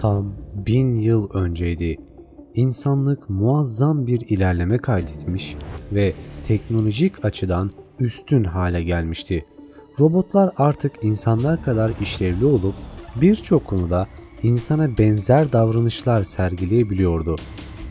Tam 1000 yıl önceydi. İnsanlık muazzam bir ilerleme kaydetmiş ve teknolojik açıdan üstün hale gelmişti. Robotlar artık insanlar kadar işlevli olup birçok konuda insana benzer davranışlar sergileyebiliyordu.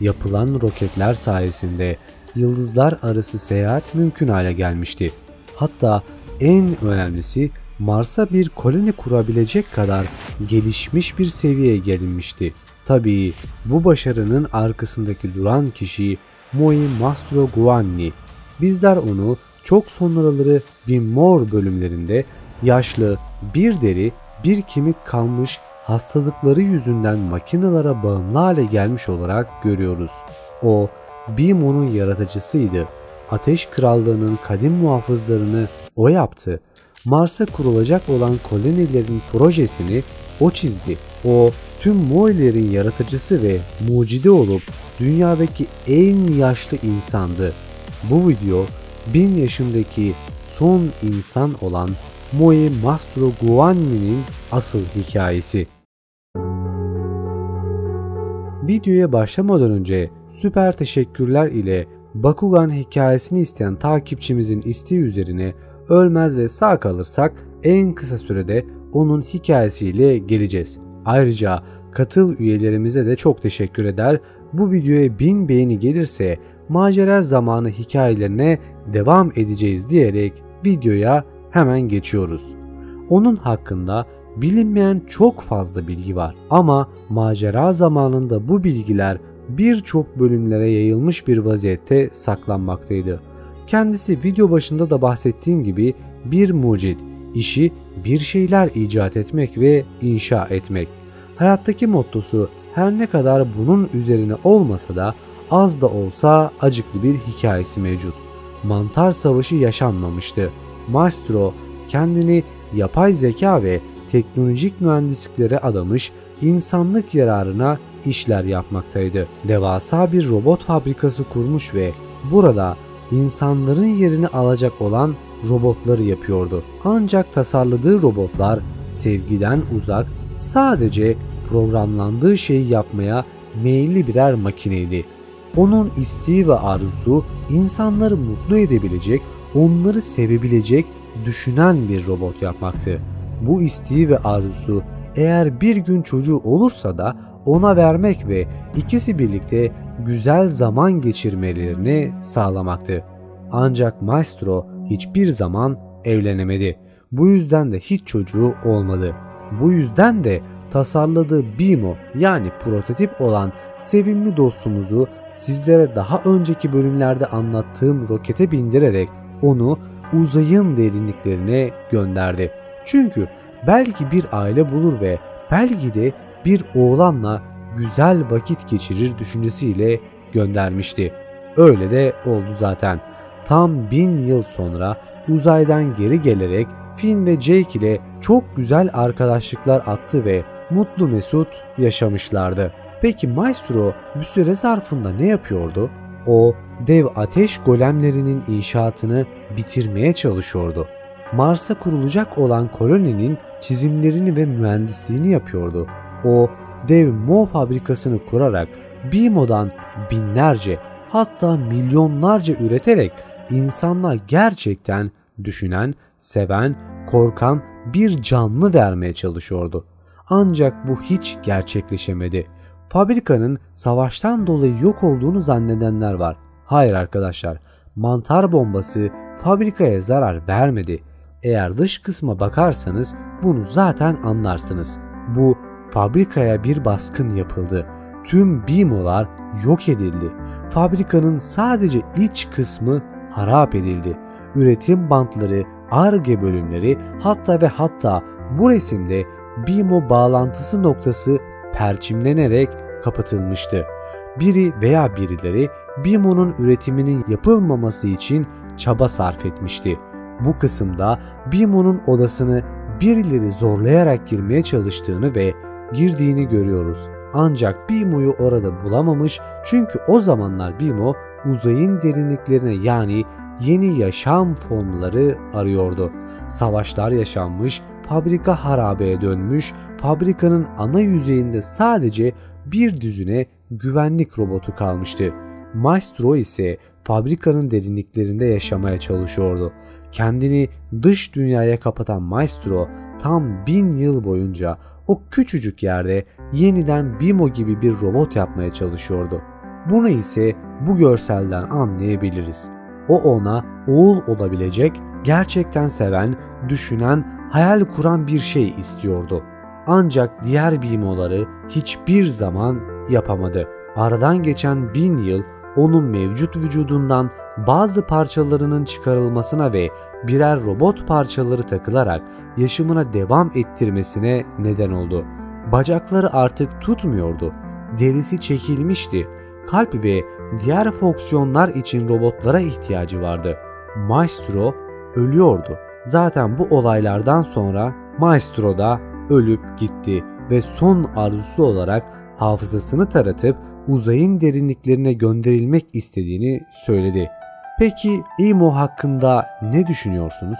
Yapılan roketler sayesinde yıldızlar arası seyahat mümkün hale gelmişti. Hatta en önemlisi Mars'a bir koloni kurabilecek kadar gelişmiş bir seviyeye gelinmişti. Tabii bu başarının arkasındaki duran kişi Moi Mastroianni. Bizler onu çok sonraları bir More bölümlerinde yaşlı, bir deri, bir kemik kalmış, hastalıkları yüzünden makinelere bağımlı hale gelmiş olarak görüyoruz. O, BMO'nun yaratıcısıydı. Ateş Krallığı'nın kadim muhafızlarını o yaptı. Mars'a kurulacak olan kolonilerin projesini o çizdi. O, tüm Moi'lerin yaratıcısı ve mucidi olup dünyadaki en yaşlı insandı. Bu video 1000 yaşındaki son insan olan Moi Mastroianni'nin asıl hikayesi. Videoya başlamadan önce süper teşekkürler ile Bakugan hikayesini isteyen takipçimizin isteği üzerine ölmez ve sağ kalırsak en kısa sürede onun hikayesiyle geleceğiz. Ayrıca katıl üyelerimize de çok teşekkür eder. Bu videoya 1000 beğeni gelirse macera zamanı hikayelerine devam edeceğiz diyerek videoya hemen geçiyoruz. Onun hakkında bilinmeyen çok fazla bilgi var ama macera zamanında bu bilgiler birçok bölümlere yayılmış bir vaziyette saklanmaktaydı. Kendisi video başında da bahsettiğim gibi bir mucit, işi bir şeyler icat etmek ve inşa etmek. Hayattaki mottosu her ne kadar bunun üzerine olmasa da az da olsa acıklı bir hikayesi mevcut. Mantar savaşı yaşanmamıştı. Maestro kendini yapay zeka ve teknolojik mühendisliklere adamış, insanlık yararına işler yapmaktaydı. Devasa bir robot fabrikası kurmuş ve burada insanların yerini alacak olan robotları yapıyordu. Ancak tasarladığı robotlar sevgiden uzak, sadece programlandığı şeyi yapmaya meyilli birer makineydi. Onun isteği ve arzusu insanları mutlu edebilecek, onları sevebilecek, düşünen bir robot yapmaktı. Bu isteği ve arzusu eğer bir gün çocuğu olursa da ona vermek ve ikisi birlikte güzel zaman geçirmelerini sağlamaktı. Ancak Maestro hiçbir zaman evlenemedi. Bu yüzden de hiç çocuğu olmadı. Bu yüzden de tasarladığı BMO yani prototip olan sevimli dostumuzu sizlere daha önceki bölümlerde anlattığım rokete bindirerek onu uzayın derinliklerine gönderdi. Çünkü belki bir aile bulur ve belki de bir oğlanla güzel vakit geçirir düşüncesiyle göndermişti. Öyle de oldu zaten. Tam 1000 yıl sonra uzaydan geri gelerek Finn ve Jake ile çok güzel arkadaşlıklar attı ve mutlu mesut yaşamışlardı. Peki Maestro bu süre zarfında ne yapıyordu? O dev ateş golemlerinin inşaatını bitirmeye çalışıyordu. Mars'a kurulacak olan koloninin çizimlerini ve mühendisliğini yapıyordu. O dev Mo fabrikasını kurarak BMO'dan binlerce hatta milyonlarca üreterek insanlar gerçekten düşünen, seven, korkan bir canlı vermeye çalışıyordu. Ancak bu hiç gerçekleşemedi. Fabrikanın savaştan dolayı yok olduğunu zannedenler var. Hayır arkadaşlar, mantar bombası fabrikaya zarar vermedi. Eğer dış kısma bakarsanız bunu zaten anlarsınız. Bu fabrikaya bir baskın yapıldı. Tüm BMO'lar yok edildi. Fabrikanın sadece iç kısmı harap edildi. Üretim bantları, Ar-Ge bölümleri hatta bu resimde BMO bağlantısı noktası perçimlenerek kapatılmıştı. Biri veya birileri BMO'nun üretiminin yapılmaması için çaba sarf etmişti. Bu kısımda BMO'nun odasını birileri zorlayarak girmeye çalıştığını ve girdiğini görüyoruz. Ancak BMO'yu orada bulamamış çünkü o zamanlar BMO uzayın derinliklerine yani yeni yaşam formları arıyordu. Savaşlar yaşanmış, fabrika harabeye dönmüş, fabrikanın ana yüzeyinde sadece bir düzine güvenlik robotu kalmıştı. Maestro ise fabrikanın derinliklerinde yaşamaya çalışıyordu. Kendini dış dünyaya kapatan Maestro tam 1000 yıl boyunca o küçücük yerde yeniden Bimo gibi bir robot yapmaya çalışıyordu. Bunu ise bu görselden anlayabiliriz. O ona oğul olabilecek, gerçekten seven, düşünen, hayal kuran bir şey istiyordu. Ancak diğer Bimo'ları hiçbir zaman yapamadı. Aradan geçen 1000 yıl onun mevcut vücudundan bazı parçalarının çıkarılmasına ve birer robot parçaları takılarak yaşamına devam ettirmesine neden oldu. Bacakları artık tutmuyordu. Derisi çekilmişti. Kalp ve diğer fonksiyonlar için robotlara ihtiyacı vardı. Maestro ölüyordu. Zaten bu olaylardan sonra Maestro da ölüp gitti ve son arzusu olarak hafızasını taratıp uzayın derinliklerine gönderilmek istediğini söyledi. Peki Imo hakkında ne düşünüyorsunuz?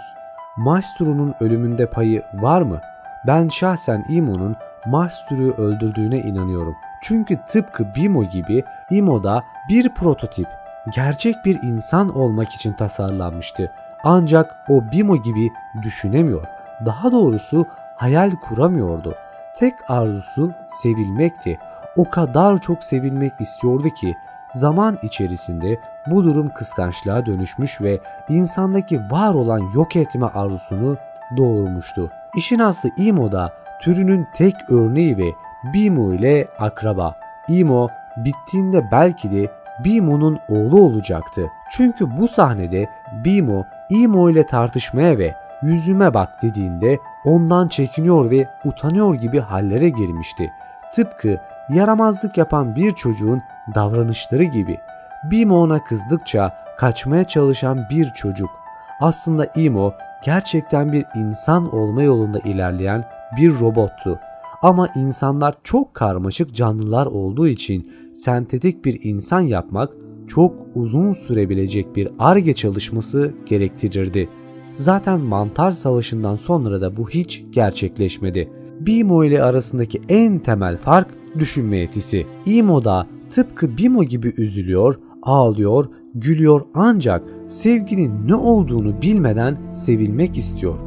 Maestro'nun ölümünde payı var mı? Ben şahsen Imo'nun Maestro'yu öldürdüğüne inanıyorum. Çünkü tıpkı Bimo gibi Imo da bir prototip, gerçek bir insan olmak için tasarlanmıştı. Ancak o Bimo gibi düşünemiyor. Daha doğrusu hayal kuramıyordu. Tek arzusu sevilmekti. O kadar çok sevilmek istiyordu ki zaman içerisinde bu durum kıskançlığa dönüşmüş ve insandaki var olan yok etme arzusunu doğurmuştu. İşin aslı Imo da türünün tek örneği ve Bimo ile akraba. Imo bittiğinde belki de Bimo'nun oğlu olacaktı. Çünkü bu sahnede Bimo, Imo ile tartışmaya ve yüzüme bak dediğinde ondan çekiniyor ve utanıyor gibi hallere girmişti. Tıpkı yaramazlık yapan bir çocuğun davranışları gibi. Bimo ona kızdıkça kaçmaya çalışan bir çocuk. Aslında Imo gerçekten bir insan olma yolunda ilerleyen bir robottu. Ama insanlar çok karmaşık canlılar olduğu için sentetik bir insan yapmak çok uzun sürebilecek bir Ar-Ge çalışması gerektirirdi. Zaten Mantar Savaşı'ndan sonra da bu hiç gerçekleşmedi. Bimo ile arasındaki en temel fark düşünme yetisi. Imo da tıpkı Bimo gibi üzülüyor, ağlıyor, gülüyor ancak sevginin ne olduğunu bilmeden sevilmek istiyor.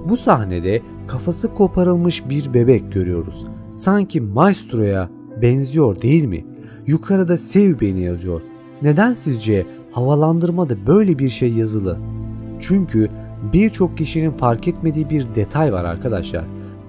Bu sahnede kafası koparılmış bir bebek görüyoruz. Sanki Maestro'ya benziyor değil mi? Yukarıda sev beni yazıyor. Neden sizce havalandırmada böyle bir şey yazılı? Çünkü birçok kişinin fark etmediği bir detay var arkadaşlar.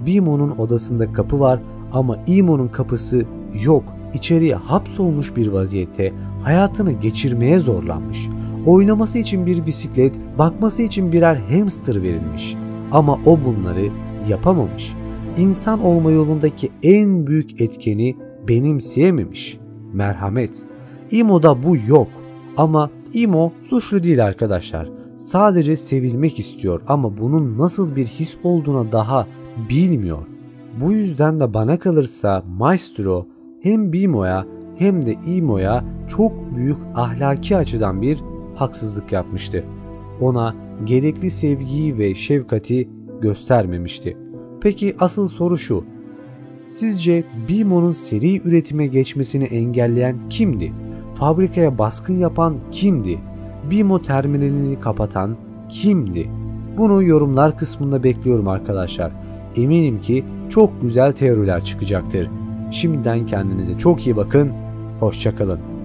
Bimo'nun odasında kapı var ama Imo'nun kapısı yok. İçeriye hapsolmuş bir vaziyette hayatını geçirmeye zorlanmış. Oynaması için bir bisiklet, bakması için birer hamster verilmiş. Ama o bunları yapamamış. İnsan olma yolundaki en büyük etkeni benimseyememiş. Merhamet. Imo'da bu yok. Ama Imo suçlu değil arkadaşlar. Sadece sevilmek istiyor ama bunun nasıl bir his olduğuna daha bilmiyor. Bu yüzden de bana kalırsa Maestro hem Bimo'ya hem de Imo'ya çok büyük ahlaki açıdan bir haksızlık yapmıştı. Ona gerekli sevgiyi ve şefkati göstermemişti. Peki asıl soru şu. Sizce Bimo'nun seri üretime geçmesini engelleyen kimdi? Fabrikaya baskın yapan kimdi? Bimo terminalini kapatan kimdi? Bunu yorumlar kısmında bekliyorum arkadaşlar. Eminim ki çok güzel teoriler çıkacaktır. Şimdiden kendinize çok iyi bakın. Hoşça kalın.